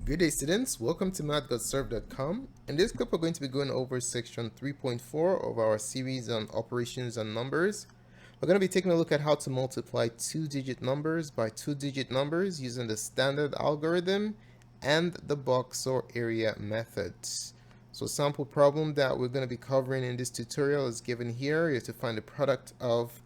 Good day, students. Welcome to Mathgotserved.com. In this clip, we're going to be going over section 3.4 of our series on operations and numbers. We're going to be taking a look at how to multiply two-digit numbers by two-digit numbers using the standard algorithm and the box or area methods. So sample problem that we're going to be covering in this tutorial is given here. You have to find the product of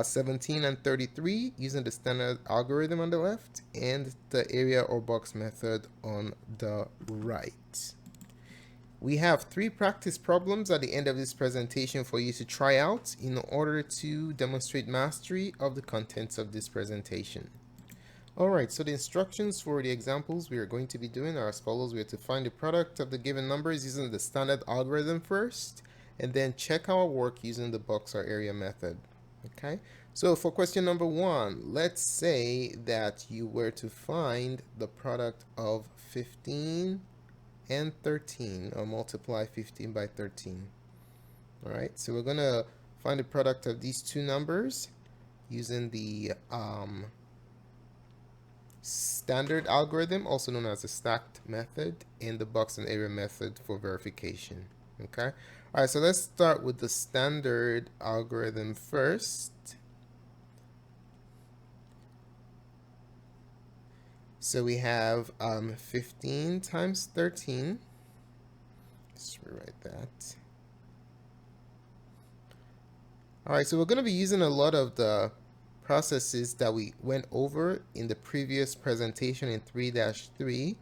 17 and 33 using the standard algorithm on the left and the area or box method on the right. We have 3 practice problems at the end of this presentation for you to try out in order to demonstrate mastery of the contents of this presentation. Alright, so the instructions for the examples we are going to be doing are as follows. We have to find the product of the given numbers using the standard algorithm first, and then check our work using the box or area method. Okay, so for question number 1, let's say that you were to find the product of 15 and 13, or multiply 15 by 13. Alright, so we're going to find the product of these two numbers using the standard algorithm, also known as the stacked method, and the box and area method for verification. Okay, all right, so let's start with the standard algorithm first. So we have 15 times 13. Let's rewrite that. All right, so we're going to be using a lot of the processes that we went over in the previous presentation in 3-3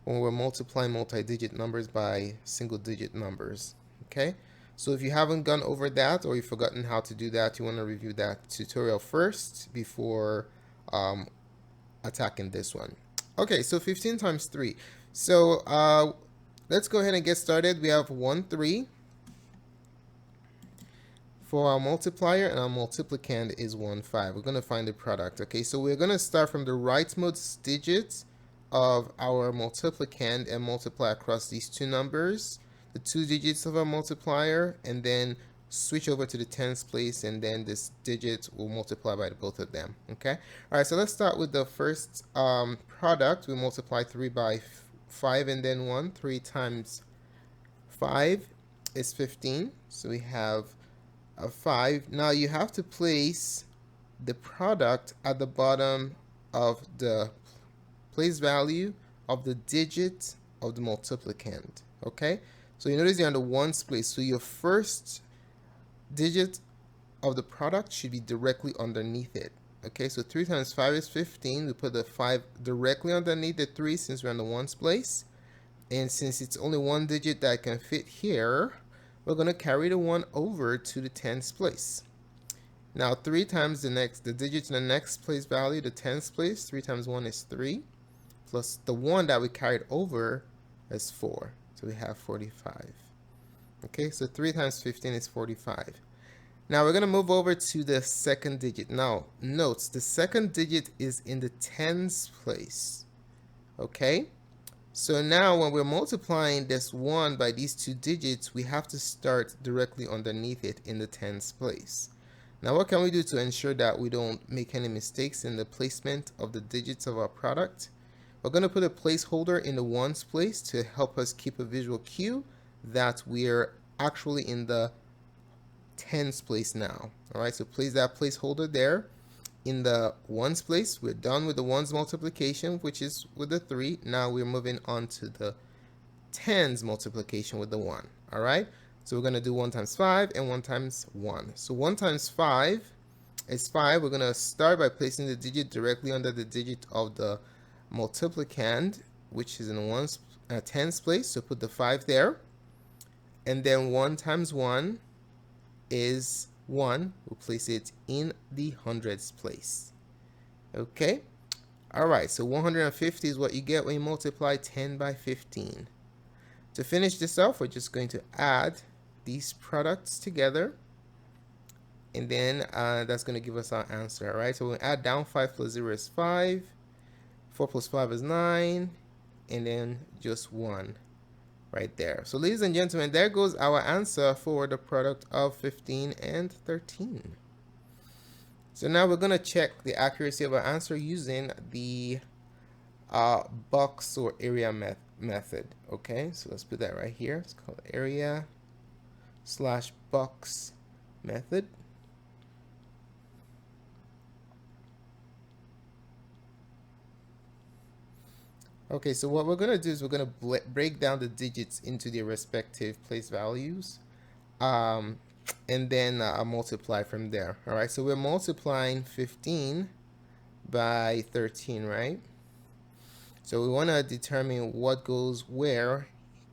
when we're multiplying multi-digit numbers by single-digit numbers. Okay, so if you haven't gone over that or you've forgotten how to do that, you want to review that tutorial first before attacking this one. Okay, so 15 times 3. So let's go ahead and get started. We have 1, 3 for our multiplier, and our multiplicand is 1, 5. We're going to find the product. Okay, so we're going to start from the rightmost digits of our multiplicand and multiply across these two numbers, the 2 digits of our multiplier, and then switch over to the tens place, and then this digit will multiply by both of them. Okay, all right, so let's start with the first product. We multiply 3 by 5 and then 1. 3 times 5 is 15, so we have a 5. Now you have to place the product at the bottom of the place value of the digit of the multiplicand. Okay, so you notice you're on the ones place, so your first digit of the product should be directly underneath it. Okay, so 3 times 5 is 15. We put the 5 directly underneath the 3 since we're on the ones place, and since it's only one digit that can fit here, we're going to carry the 1 over to the tens place. Now 3 times the digit in the next place value, the tens place. 3 times 1 is 3, plus the 1 that we carried over is 4, so we have 45. Okay, so 3 times 15 is 45. Now we're going to move over to the second digit. Now note, the second digit is in the tens place. Okay, so now when we're multiplying this 1 by these two digits, we have to start directly underneath it in the tens place. Now what can we do to ensure that we don't make any mistakes in the placement of the digits of our product? We're going to put a placeholder in the ones place to help us keep a visual cue that we're actually in the tens place now. Alright, so place that placeholder there in the ones place. We're done with the ones multiplication, which is with the 3. Now we're moving on to the tens multiplication with the 1. Alright, so we're going to do 1 times 5 and 1 times 1. So 1 times 5 is 5. We're going to start by placing the digit directly under the digit of the multiplicand, which is in the tens place, so put the 5 there. And then 1 times 1 is 1. We'll place it in the hundreds place. Okay, all right, so 150 is what you get when you multiply 10 by 15. To finish this off, we're just going to add these products together, and then that's going to give us our answer. All right, so we'll add down. 5 plus 0 is 5, 4 plus 5 is 9, and then just 1 right there. So ladies and gentlemen, there goes our answer for the product of 15 and 13. So now we're going to check the accuracy of our answer using the box or area method. Okay, so let's put that right here. It's called area slash box method. Okay, so what we're going to do is we're going to break down the digits into their respective place values, and then multiply from there. All right, so we're multiplying 15 by 13, right? So we want to determine what goes where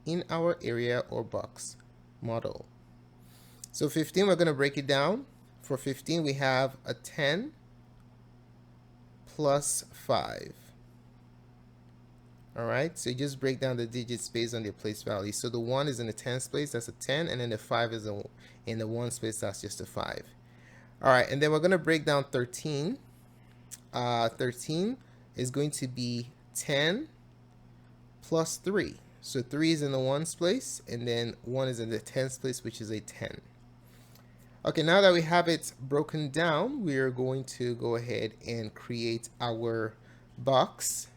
in our area or box model. So 15, we're going to break it down. For 15, we have a 10 plus 5. All right, so you just break down the digits based on their place value. So the 1 is in the tens place, that's a 10, and then the 5 is in the ones place, that's just a 5. All right, and then we're going to break down 13. 13 is going to be 10 plus 3. So 3 is in the ones place, and then 1 is in the tens place, which is a 10. Okay, now that we have it broken down, we are going to go ahead and create our box.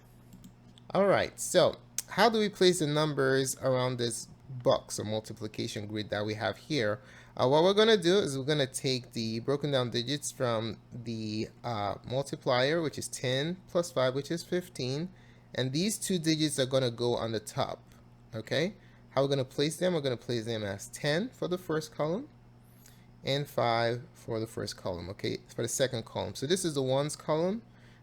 All right, so how do we place the numbers around this box or multiplication grid that we have here? What we're going to do is we're going to take the broken down digits from the multiplier, which is 10 plus 5, which is 15. And these two digits are going to go on the top. Okay, how we're going to place them? We're going to place them as 10 for the first column and 5 for the first column. Okay, for the second column. So this is the ones column,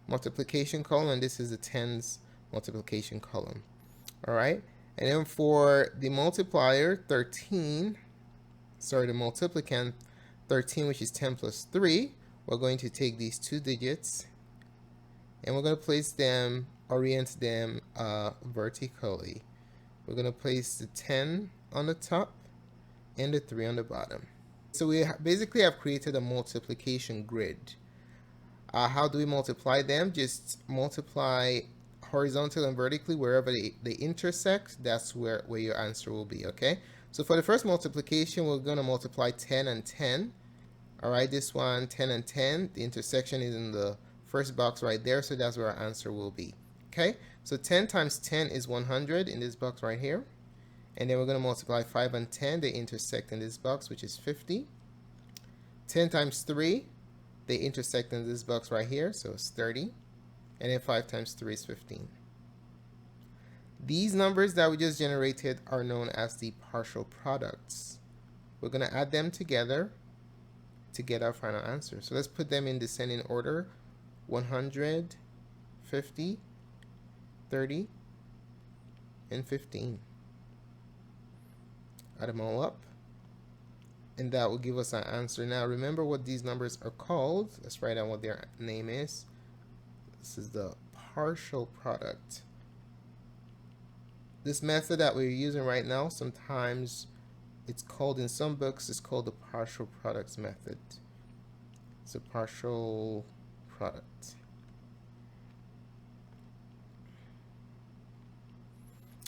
multiplication column, and this is the tens multiplication column. All right, and then for the multiplier, the multiplicand 13, which is 10 plus 3, we're going to take these two digits and we're going to place them, orient them vertically. We're going to place the 10 on the top and the 3 on the bottom. So we basically have created a multiplication grid. How do we multiply them? Just multiply horizontal and vertically wherever they intersect. That's where your answer will be. Okay, so for the first multiplication, we're going to multiply 10 and 10. All right, this one 10 and 10, the intersection is in the first box right there, so that's where our answer will be. Okay, so 10 times 10 is 100 in this box right here, and then we're going to multiply 5 and 10, they intersect in this box, which is 50. 10 times 3, they intersect in this box right here, so it's 30. And then 5 times 3 is 15. These numbers that we just generated are known as the partial products. We're going to add them together to get our final answer. So let's put them in descending order: 100, 50, 30, and 15. Add them all up, and that will give us our answer. Now remember what these numbers are called. Let's write down what their name is. This is the partial product. This method that we're using right now, sometimes it's called, in some books, it's called the partial products method. It's a partial product.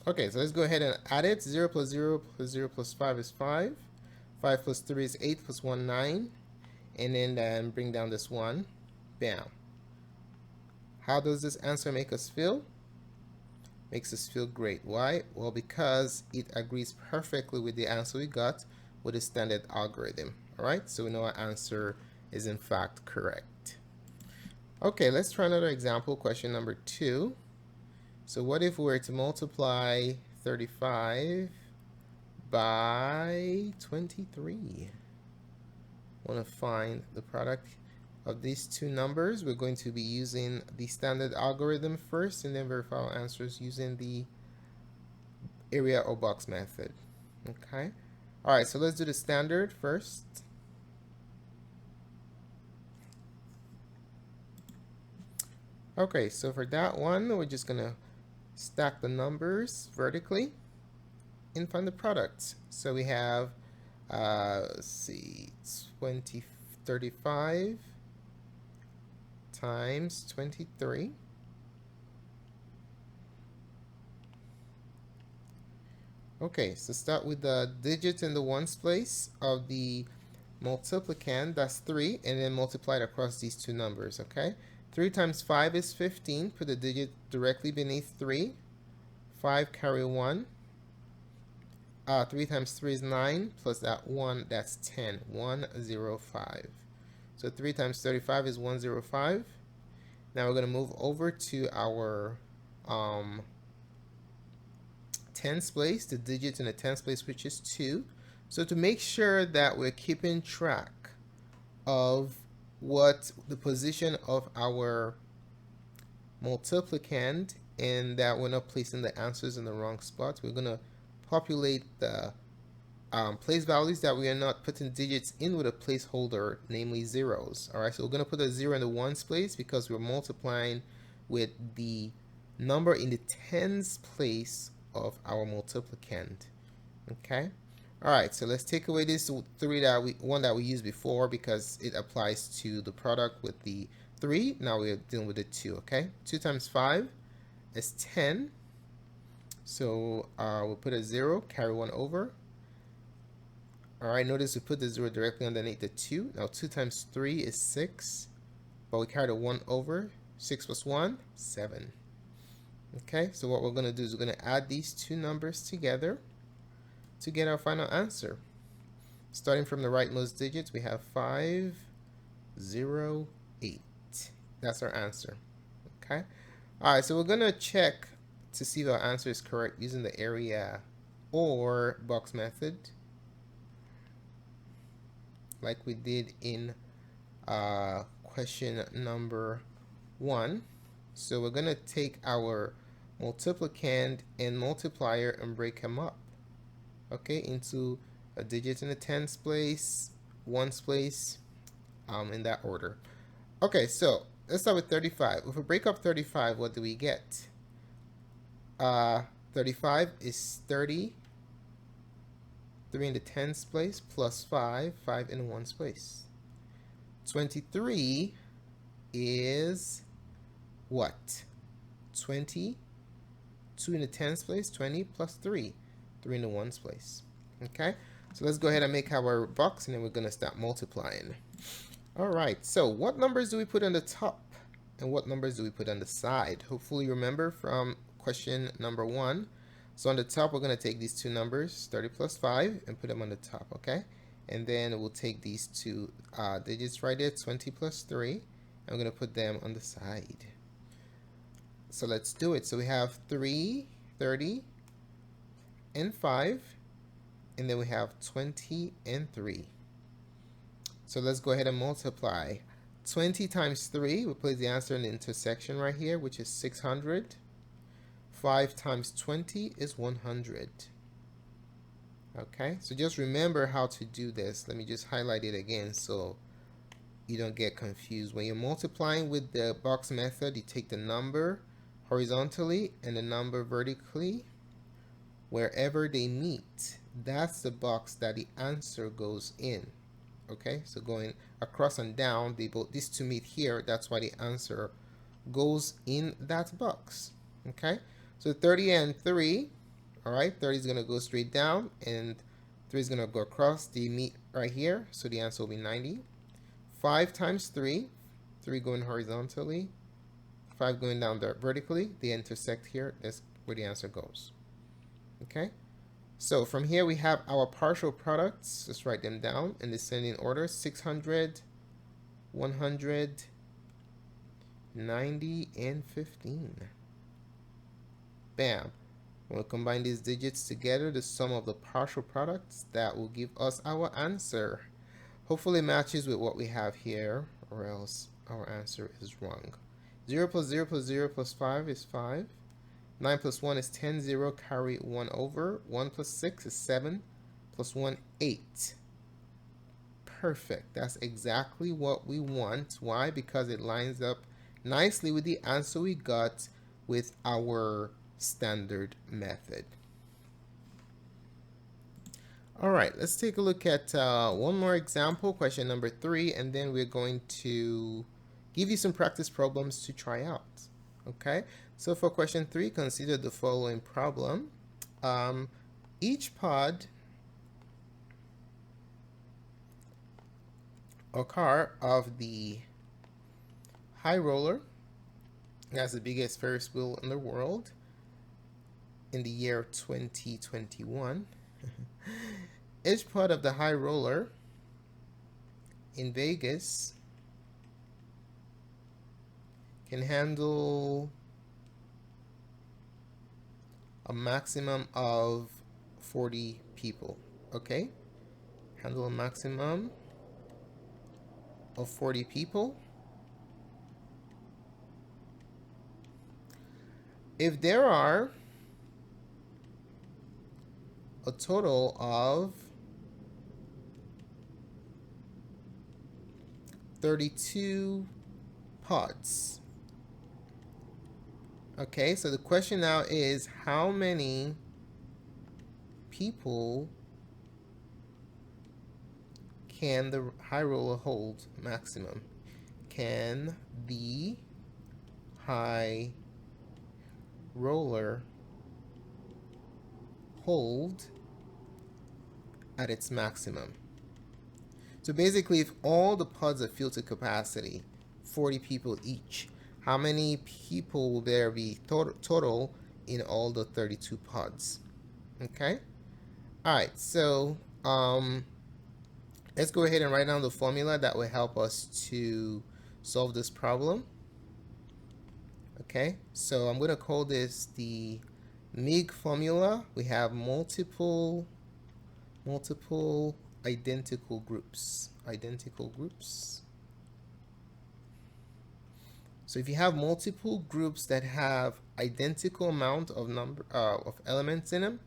Okay, so let's go ahead and add it. 0 plus 0 plus 0 plus 5 is 5. 5 plus 3 is 8 plus 1, 9. And then bring down this 1. Bam. How does this answer make us feel? Makes us feel great. Why? Well, because it agrees perfectly with the answer we got with the standard algorithm. All right, so we know our answer is in fact correct. Okay, let's try another example, question number 2. So what if we were to multiply 35 by 23? I want to find the product of these two numbers. We're going to be using the standard algorithm first and then verify our answers using the area or box method. Okay. All right, so let's do the standard first. Okay, so for that one, we're just going to stack the numbers vertically and find the product. So we have, let's see, 35 times 23. Okay, so start with the digits in the ones place of the multiplicand, that's 3, and then multiply it across these two numbers, okay? 3 times 5 is 15. Put the digit directly beneath 3. 5 carry 1. 3 times 3 is 9, plus that 1, that's 10. 105. So 3 times 35 is 105. Now we're going to move over to our tens place, the digits in the tens place, which is 2. So to make sure that we're keeping track of what the position of our multiplicand and that we're not placing the answers in the wrong spot, we're going to populate the place values that we are not putting digits in with a placeholder, namely zeros. All right, so we're going to put a 0 in the ones place because we're multiplying with the number in the tens place of our multiplicand. Okay. All right, so let's take away this one that we used before because it applies to the product with the 3. Now we're dealing with the 2. Okay, 2 times 5 is 10. So we'll put a 0, carry 1 over. All right, notice we put the 0 directly underneath the 2. Now 2 times 3 is 6, but we carry the 1 over. 6 plus 1, 7. Okay, so what we're going to do is we're going to add these two numbers together to get our final answer. Starting from the rightmost digits, we have 508. That's our answer. Okay. All right, so we're going to check to see if our answer is correct using the area or box method, like we did in question number 1. So we're going to take our multiplicand and multiplier and break them up, okay, into a digit in the tens place, ones place, in that order. Okay, so let's start with 35. If we break up 35, what do we get? 35 is 30, 3 in the tens place, plus 5, 5 in the ones place. 23 is what? 20, 2 in the tens place, 20 plus 3, 3 in the ones place. Okay, so let's go ahead and make our box, and then we're going to start multiplying. All right, so what numbers do we put on the top and what numbers do we put on the side? Hopefully you remember from question number 1. So on the top, we're going to take these two numbers, 30 plus 5, and put them on the top, okay? And then we'll take these two digits right there, 20 plus 3, and we're going to put them on the side. So let's do it. So we have 3, 30, and 5, and then we have 20 and 3. So let's go ahead and multiply. 20 times 3, we'll place the answer in the intersection right here, which is 600. 5 times 20 is 100. Okay, so just remember how to do this. Let me just highlight it again so you don't get confused. When you're multiplying with the box method, you take the number horizontally and the number vertically. Wherever they meet, that's the box that the answer goes in. Okay, so going across and down, these two meet here. That's why the answer goes in that box. Okay, so 30 and 3. All right, 30 is going to go straight down, and 3 is going to go across. They meet right here, so the answer will be 90. 5 times 3, 3 going horizontally, 5 going down there vertically. They intersect here. That's where the answer goes. Okay, so from here we have our partial products. Let's write them down in descending order. 600, 100, 90, and 15. Bam. When we combine these digits together, the sum of the partial products, that will give us our answer. Hopefully it matches with what we have here, or else our answer is wrong. 0 plus 0 plus 0 plus 5 is 5. 9 plus 1 is 10, 0, carry 1 over. 1 plus 6 is 7, plus 1, 8. Perfect. That's exactly what we want. Why? Because it lines up nicely with the answer we got with our standard method. All right, let's take a look at one more example, question number 3, and then we're going to give you some practice problems to try out. Okay, so for question 3, consider the following problem. Each pod or car of the high roller has the biggest Ferris wheel in the world in the year 2021. Each part of the high roller in Vegas can handle a maximum of 40 people. Okay? Handle a maximum of 40 people. If there are a total of 32 pods. Okay, so the question now is how many people can the high roller hold maximum? Can the high roller hold at its maximum? So basically, if all the pods are filled to capacity, 40 people each, how many people will there be total in all the 32 pods? Okay? Alright, so let's go ahead and write down the formula that will help us to solve this problem. Okay, so I'm going to call this the MIG formula. We have multiple identical groups. So if you have multiple groups that have identical amount of of elements in them,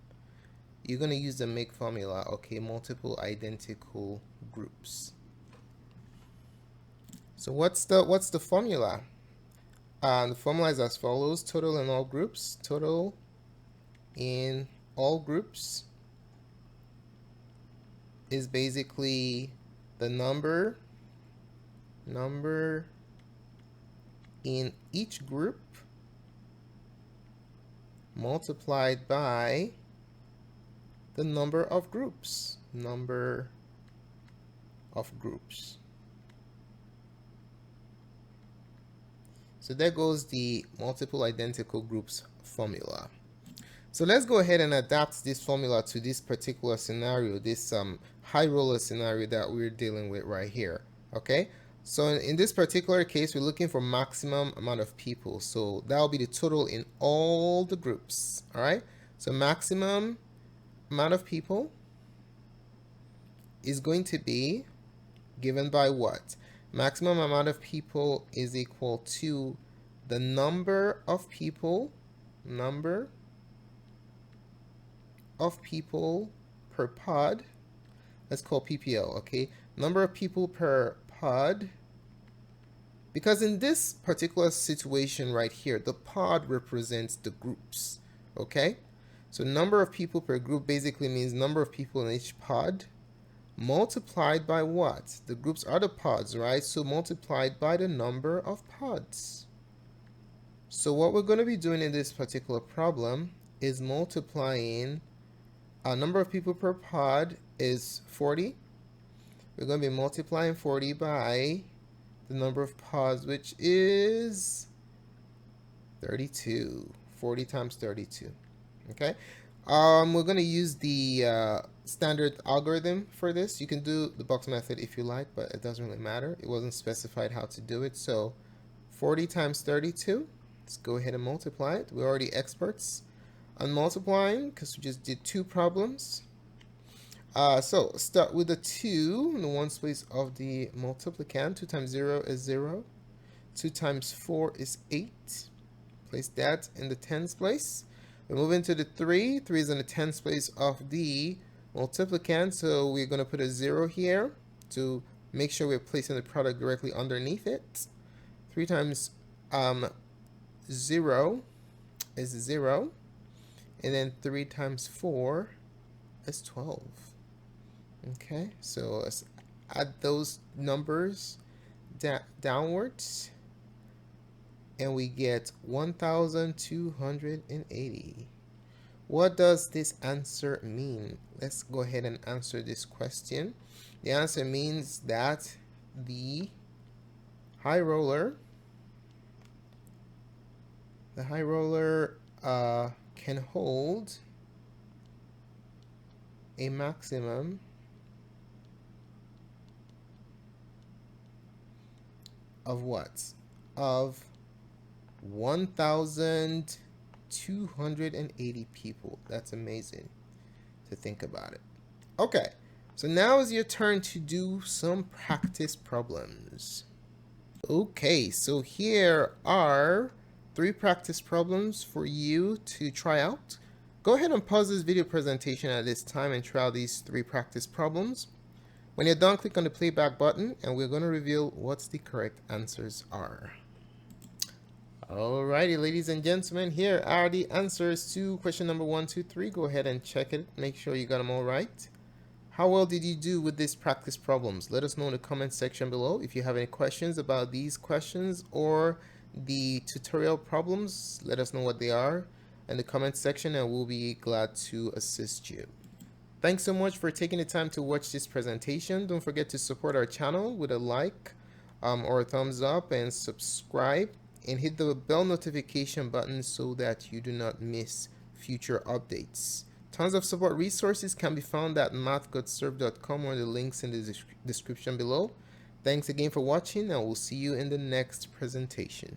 you're going to use the MIG formula. Okay, multiple identical groups. So what's the formula? The formula is as follows: total in all groups. Total in all groups is basically the number in each group multiplied by the number of groups. So there goes the multiple identical groups formula. So let's go ahead and adapt this formula to this particular scenario, this high roller scenario that we're dealing with right here. Okay, so in this particular case, we're looking for maximum amount of people. So that will be the total in all the groups. All right, so maximum amount of people is going to be given by what? Maximum amount of people is equal to the number of people per pod. Let's call PPL, okay? Number of people per pod. Because in this particular situation right here, the pod represents the groups, okay? So number of people per group basically means number of people in each pod multiplied by what? The groups are the pods, right? So multiplied by the number of pods. So what we're going to be doing in this particular problem is multiplying number of people per pod is 40. We're going to be multiplying 40 by the number of pods, which is 32. 40 times 32. Okay. We're going to use the standard algorithm for this. You can do the box method if you like, but it doesn't really matter. It wasn't specified how to do it. So 40 times 32. Let's go ahead and multiply it. We're already experts on multiplying because we just did two problems. So start with the 2 in the ones place of the multiplicand. 2 times 0 is 0. 2 times 4 is 8. Place that in the tens place. We move into the 3. 3 is in the tens place of the multiplicand, so we're going to put a 0 here to make sure we're placing the product directly underneath it. 3 times 0 is 0. And then 3 times 4 is 12. Okay, so let's add those numbers downwards, and we get 1,280. What does this answer mean? Let's go ahead and answer this question. The answer means that the high roller The high roller can hold a maximum of what? Of 1,280 people. That's amazing to think about it. Okay, so now is your turn to do some practice problems. Okay, so here are 3 practice problems for you to try out. Go ahead and pause this video presentation at this time and try out these 3 practice problems. When you're done, click on the playback button and we're going to reveal what the correct answers are. Alrighty, ladies and gentlemen, here are the answers to question number 1, 2, 3. Go ahead and check it. Make sure you got them all right. How well did you do with these practice problems? Let us know in the comment section below. If you have any questions about these questions or the tutorial problems, let us know what they are in the comment section and we'll be glad to assist you. Thanks so much for taking the time to watch this presentation. Don't forget to support our channel with a like or a thumbs up and subscribe and hit the bell notification button so that you do not miss future updates. Tons of support resources can be found at mathgotserved.com or the links in the description below. Thanks again for watching and we'll see you in the next presentation.